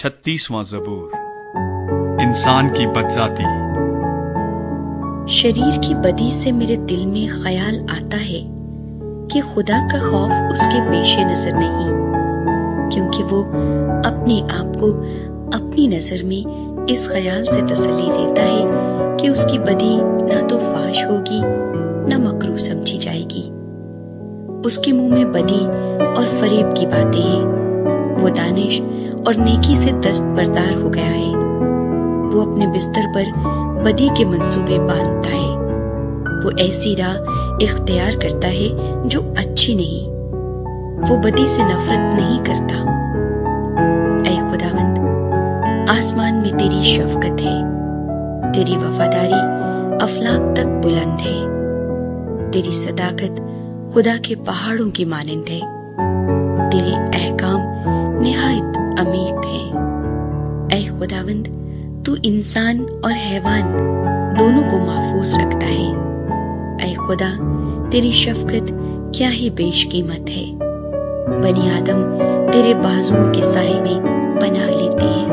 36वां ज़बूर। इंसान की बदजाती। शरीर की बदी से मेरे दिल में ख्याल आता है कि खुदा का खौफ उसके पेशे नजर नहीं, क्योंकि वो अपने आप को अपनी नजर में इस ख्याल से तसल्ली देता है कि उसकी बदी ना तो फाश होगी ना मकरूह समझी जाएगी। उसके मुंह में बदी और फरेब की बातें हैं। वो दानिश और नेकी से दस्तबरदार हो गया है। वो अपने बिस्तर पर बदी के मंसूबे बांधता है। वो ऐसी राह इख्तियार करता है जो अच्छी नहीं। वो बदी से नफरत नहीं करता। ऐ खुदावंद, आसमान में तेरी शफकत है, तेरी वफादारी अफलाक तक बुलंद है, तेरी सदाकत खुदा के पहाड़ों की मानिंद है, तेरे अहकाम निहायत अमीक है। ऐ खुदावंद, तू इंसान और हैवान दोनों को महफूज रखता है। ऐ खुदा, तेरी शफकत क्या ही बेशकीमत है। बनी आदम तेरे बाजुओं के साए में पनाह लेते हैं।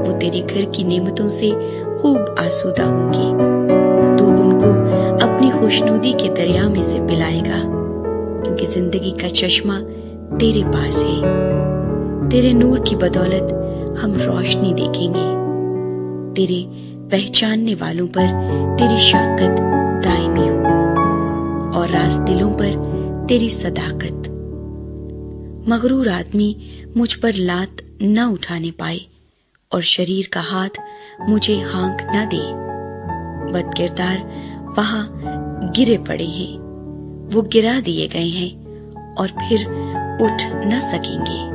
वो तेरे घर की नेमतों से खूब आसूदा होंगे। तू उनको अपनी खुशनुदी के दरिया में से पिलाएगा, क्योंकि जिंदगी का चश्मा तेरे पास है। तेरे नूर की बदौलत हम रोशनी देखेंगे। तेरे पहचानने वालों पर तेरी शफकत दायमी हो और रास दिलों पर तेरी सदाकत। मगरूर आदमी मुझ पर लात न उठाने पाए और शरीर का हाथ मुझे हाँक न दे। बदकिरदार वहां गिरे पड़े हैं, वो गिरा दिए गए हैं और फिर उठ न सकेंगे।